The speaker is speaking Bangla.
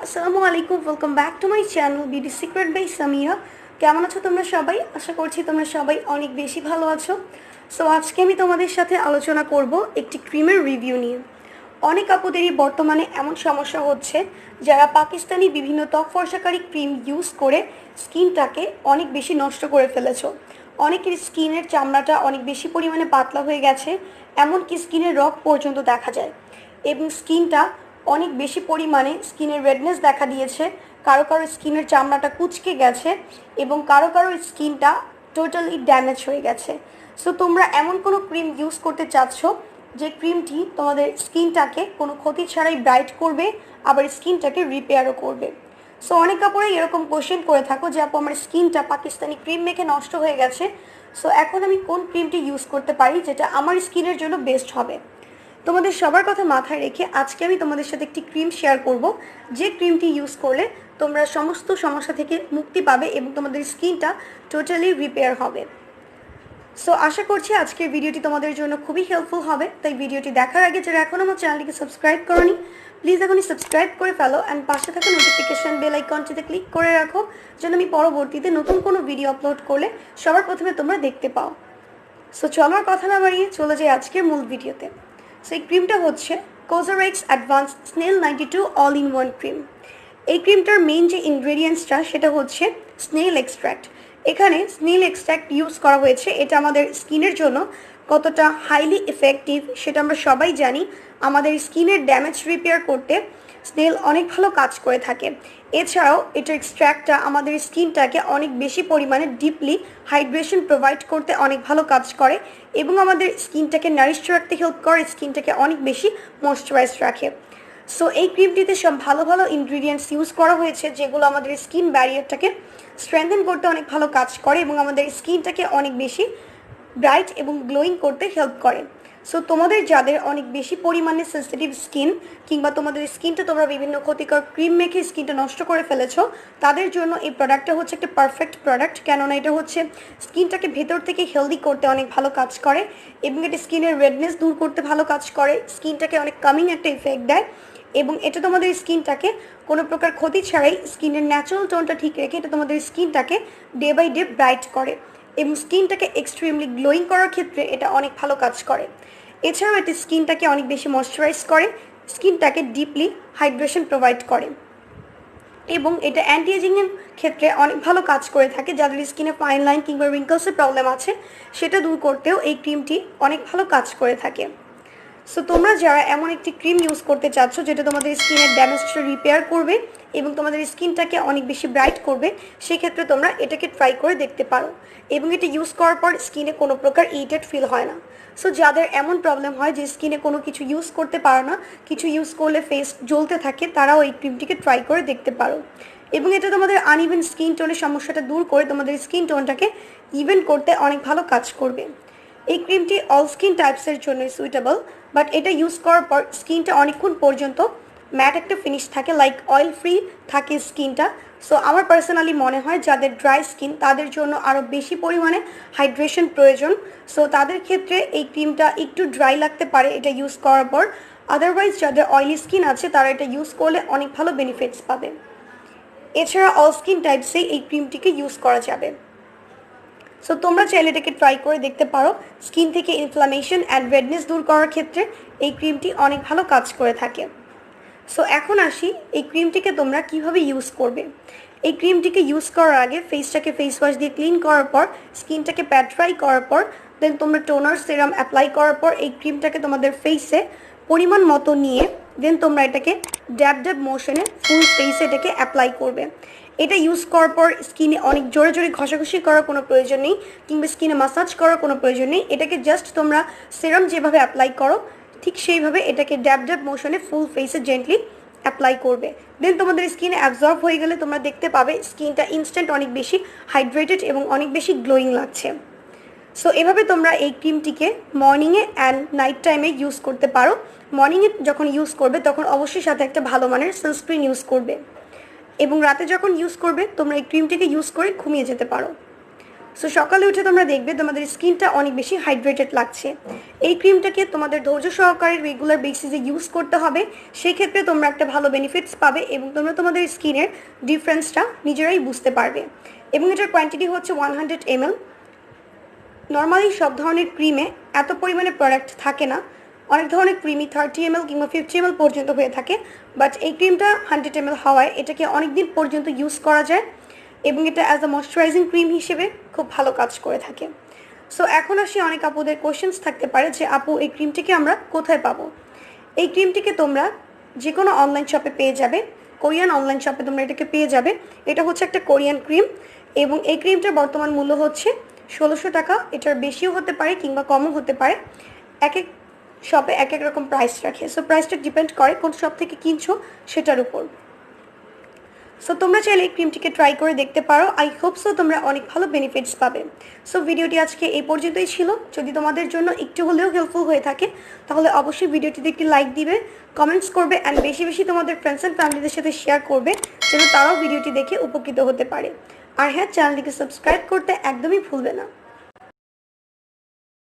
আসসালামু আলাইকুম, welcome back to my channel beauty secret by Samia. কেমন আছো তোমরা সবাই? আশা করছি তোমরা সবাই অনেক বেশি ভালো আছো। সো আজকে আমি তোমাদের সাথে আলোচনা করব একটি ক্রিমের রিভিউ নিয়ে। অনেক আপুদেরই বর্তমানে এমন সমস্যা হচ্ছে যারা পাকিস্তানি বিভিন্ন ত্বক ফর্সাকারী ক্রিম ইউজ করে স্কিনটাকে অনেক বেশি নষ্ট করে ফেলেছো। অনেকের স্কিনের চামড়াটা অনেক বেশি পরিমাণে পাতলা হয়ে গেছে, এমনকি স্কিনের রগ পর্যন্ত দেখা যায় এবং স্কিনটা অনেক বেশি পরিমাণে স্কিনের রেডনেস দেখা দিয়েছে। কারো কারো স্কিনের চামড়াটা কুঁচকে গেছে এবং কারো কারো স্কিনটা টোটালি ড্যামেজ হয়ে গেছে। সো তোমরা এমন কোনো ক্রিম ইউজ করতে চাচ্ছ যে ক্রিমটি তোমাদের স্কিনটাকে কোনো ক্ষতি ছাড়াই ব্রাইট করবে, আবার স্কিনটাকে রিপেয়ারও করবে। সো অনেক কাপড়ে এরকম কোশ্চেন করে থাকো যে আপু আমার স্কিনটা পাকিস্তানি ক্রিম মেখে নষ্ট হয়ে গেছে, সো এখন আমি কোন ক্রিমটি ইউজ করতে পারি যেটা আমার স্কিনের জন্য বেস্ট হবে। তোমাদের সবার কথা মাথায় রেখে আজকে আমি তোমাদের সাথে একটি ক্রিম শেয়ার করব, যে ক্রিমটি ইউজ করলে তোমরা সমস্ত সমস্যা থেকে মুক্তি পাবে এবং তোমাদের স্কিনটা টোটালি রিপেয়ার হবে। সো আশা করছি আজকের ভিডিওটি তোমাদের জন্য খুবই হেল্পফুল হবে। তাই ভিডিওটি দেখার আগে যারা এখনও আমার চ্যানেলটিকে সাবস্ক্রাইব করোনি, প্লিজ এখনই সাবস্ক্রাইব করে ফেলো অ্যান্ড পাশে থাকা নোটিফিকেশান বেল আইকনটিতে ক্লিক করে রাখো যেন আমি পরবর্তীতে নতুন কোনো ভিডিও আপলোড করলে সবার প্রথমে তোমরা দেখতে পাও। সো চলো আর কথা না বাড়িয়ে চলে যাই আজকের মূল ভিডিওতে। সো এই ক্রিমটা হচ্ছে COSRX Snail 92 all in one cream. এই ক্রিমটার মেইন যে ইনগ্রেডিয়েন্টসটা সেটা হচ্ছে স্নেল এক্সট্র্যাক্ট। এখানে স্নেল এক্সট্র্যাক্ট ইউজ করা হয়েছে। এটা আমাদের স্কিনের জন্য কতটা হাইলি এফেক্টিভ সেটা আমরা সবাই জানি। আমাদের স্কিনের ড্যামেজ রিপেয়ার করতে স্নেল অনেক ভালো কাজ করে থাকে। এছাড়াও এটার এক্সট্র্যাক্টটা আমাদের স্কিনটাকে অনেক বেশি পরিমাণে ডিপলি হাইড্রেশন প্রোভাইড করতে অনেক ভালো কাজ করে এবং আমাদের স্কিনটাকে নারিশড রাখতে হেল্প করে, স্কিনটাকে অনেক বেশি ময়শ্চারাইজড রাখে। সো এই ক্রিমটিতে সব ভালো ভালো ইনগ্রিডিয়েন্টস ইউজ করা হয়েছে যেগুলো আমাদের স্কিন ব্যারিয়ারটাকে স্ট্রেংথেন করতে অনেক ভালো কাজ করে এবং আমাদের স্কিনটাকে অনেক বেশি ব্রাইট এবং গ্লোয়িং করতে হেল্প করে। সো তোমাদের যাদের অনেক বেশি পরিমাণে সেন্সিটিভ স্কিন কিংবা তোমাদের স্কিনটা তোমরা বিভিন্ন ক্ষতিকর ক্রিম মেখে স্কিনটা নষ্ট করে ফেলেছো, তাদের জন্য এই প্রোডাক্টটা হচ্ছে একটা পারফেক্ট প্রোডাক্ট। কেননা এটা হচ্ছে স্কিনটাকে ভেতর থেকে হেলদি করতে অনেক ভালো কাজ করে এবং এটা স্কিনের রেডনেস দূর করতে ভালো কাজ করে, স্কিনটাকে অনেক কামিং একটা ইফেক্ট দেয় এবং এটা তোমাদের স্কিনটাকে কোনো প্রকার ক্ষতি ছাড়াই স্কিনের ন্যাচারাল টোনটা ঠিক রেখে এটা তোমাদের স্কিনটাকে ডে বাই ডে ব্রাইট করে এবং স্কিনটাকে এক্সট্রিমলি গ্লোয়িং করার ক্ষেত্রে এটা অনেক ভালো কাজ করে। এছাড়াও এটা স্কিনটাকে অনেক বেশি ময়শ্চারাইজ করে, স্কিনটাকে ডিপলি হাইড্রেশন প্রোভাইড করে এবং এটা অ্যান্টি এজিংয়ের ক্ষেত্রে অনেক ভালো কাজ করে থাকে। যাদের স্কিনে ফাইন লাইন কিংবা রিঙ্কলসের প্রবলেম আছে সেটা দূর করতেও এই ক্রিমটি অনেক ভালো কাজ করে থাকে। সো তোমরা যারা এমন একটি ক্রিম ইউজ করতে চাচ্ছ যেটা তোমাদের স্কিনের ড্যামেজটা রিপেয়ার করবে এবং তোমাদের স্কিনটাকে অনেক বেশি ব্রাইট করবে, সেক্ষেত্রে তোমরা এটাকে ট্রাই করে দেখতে পারো এবং এটা ইউজ করার পর স্কিনে কোনো প্রকার ইরিটেট ফিল হয় না। সো যাদের এমন প্রবলেম হয় যে স্কিনে কোনো কিছু ইউজ করতে পারো না, কিছু ইউজ করলে ফেস জ্বলতে থাকে, তারাও এই ক্রিমটিকে ট্রাই করে দেখতে পারো এবং এটা তোমাদের আনইভেন স্কিন টোনের সমস্যাটা দূর করে তোমাদের স্কিন টোনটাকে ইভেন করতে অনেক ভালো কাজ করবে। এই ক্রিমটি অল স্কিন টাইপসের জন্যই সুইটেবল, বাট এটা ইউজ করার পর স্কিনটা অনেকক্ষণ পর্যন্ত ম্যাট একটা ফিনিশ থাকে, লাইক অয়েল ফ্রি থাকে স্কিনটা। সো আমার পার্সোনালি মনে হয় যাদের ড্রাই স্কিন তাদের জন্য আরও বেশি পরিমাণে হাইড্রেশন প্রয়োজন। সো তাদের ক্ষেত্রে এই ক্রিমটা একটু ড্রাই লাগতে পারে এটা ইউজ করার পর। আদারওয়াইজ যাদের অয়েলি স্কিন আছে তারা এটা ইউজ করলে অনেক ভালো বেনিফিটস পাবে। এছাড়া অল স্কিন টাইপসেই এই ক্রিমটিকে ইউজ করা যাবে। সো তোমরা চাইলে এটাকে ট্রাই করে দেখতে পারো। স্কিন থেকে ইনফ্লামেশন অ্যান্ড রেডনেস দূর করার ক্ষেত্রে এই ক্রিমটি অনেক ভালো কাজ করে থাকে। সো এখন আসি এই ক্রিমটিকে তোমরা কিভাবে ইউজ করবে। এই ক্রিমটিকে ইউজ করার আগে ফেসটাকে ফেস ওয়াশ দিয়ে ক্লিন করার পর, স্কিনটাকে প্যাট ড্রাই করার পর, দেন তোমরা টোনার সিরাম অ্যাপ্লাই করার পর এই ক্রিমটাকে তোমাদের ফেসে পরিমাণ মতো নিয়ে দেন তোমরা এটাকে ড্যাব ড্যাব মোশনে ফুল ফেসে এটাকে অ্যাপ্লাই করবে। এটা ইউজ করার পর স্কিনে অনেক জোরে জোরে ঘষাঘষি করার কোনো প্রয়োজন নেই কিংবা স্কিনে মাসাজ করার কোনো প্রয়োজন নেই। এটাকে জাস্ট তোমরা সিরাম যেভাবে অ্যাপ্লাই করো ঠিক সেইভাবে এটাকে ড্যাব ড্যাব মোশনে ফুল ফেসে জেন্টলি অ্যাপ্লাই করবে। দেন তোমাদের স্কিনে অ্যাবজর্ব হয়ে গেলে তোমরা দেখতে পাবে স্কিনটা ইনস্ট্যান্ট অনেক বেশি হাইড্রেটেড এবং অনেক বেশি গ্লোয়িং লাগছে। সো এভাবে তোমরা এই ক্রিমটিকে মর্নিংয়ে অ্যান্ড নাইট টাইমে ইউজ করতে পারো। মর্নিংয়ে যখন ইউজ করবে তখন অবশ্যই সাথে একটা ভালো মানের সানস্ক্রিন ইউজ করবে এবং রাতে যখন ইউজ করবে তোমরা এই ক্রিমটিকে ইউজ করে ঘুমিয়ে যেতে পারো। সো সকালে উঠে তোমরা দেখবে তোমাদের স্কিনটা অনেক বেশি হাইড্রেটেড লাগছে। এই ক্রিমটাকে তোমাদের ধৈর্য সহকারে রেগুলার বেসিসে ইউজ করতে হবে, সেই ক্ষেত্রে তোমরা একটা ভালো বেনিফিটস পাবে এবং তোমরা তোমাদের স্কিনের ডিফারেন্সটা নিজেরাই বুঝতে পারবে। এবং এটার কোয়ান্টিটি হচ্ছে 100 ml। নর্মালি সব ধরনের ক্রিমে এত পরিমাণে প্রোডাক্ট থাকে না, অনেক ধরনের ক্রিমই 30 ml কিংবা 50 ml পর্যন্ত হয়ে থাকে, বাট এই ক্রিমটা 100 ml হওয়ায় এটাকে অনেক দিন পর্যন্ত ইউজ করা যায় এবং এটা অ্যাজ আ ময়শ্চারাইজিং ক্রিম হিসেবে খুব ভালো কাজ করে থাকে। সো এখন আসি, অনেক আপুদের কোয়েশ্চেন্স থাকতে পারে যে আপু এই ক্রিমটিকে আমরা কোথায় পাবো। এই ক্রিমটিকে তোমরা যে কোনো অনলাইন শপে পেয়ে যাবে, কোরিয়ান অনলাইন শপে তোমরা এটাকে পেয়ে যাবে। এটা হচ্ছে একটা কোরিয়ান ক্রিম এবং এই ক্রিমটার বর্তমান মূল্য হচ্ছে 1600 টাকা। এটার বেশিও হতে পারে কিংবা কমও হতে পারে, এক এক শপে এক এক রকম প্রাইস রাখে। সো প্রাইসটা ডিপেন্ড করে কোন শপ থেকে কিনছো সেটার উপর। সো তোমরা চাইলে এই ক্রিমটিকে ট্রাই করে দেখতে পারো। আই হোপ সো তোমরা অনেক ভালো বেনিফিটস পাবে। সো ভিডিওটি আজকে এই পর্যন্তই ছিল। যদি তোমাদের জন্য একটু হলেও হেল্পফুল হয়ে থাকে তাহলে অবশ্যই ভিডিওটিতে একটি লাইক দিবে, কমেন্টস করবে অ্যান্ড বেশি বেশি তোমাদের ফ্রেন্ডস অ্যান্ড ফ্যামিলিদের সাথে শেয়ার করবে যেন তারাও ভিডিওটি দেখে উপকৃত হতে পারে। আর হ্যাঁ, চ্যানেলটিকে সাবস্ক্রাইব করতে একদমই ভুলবে না।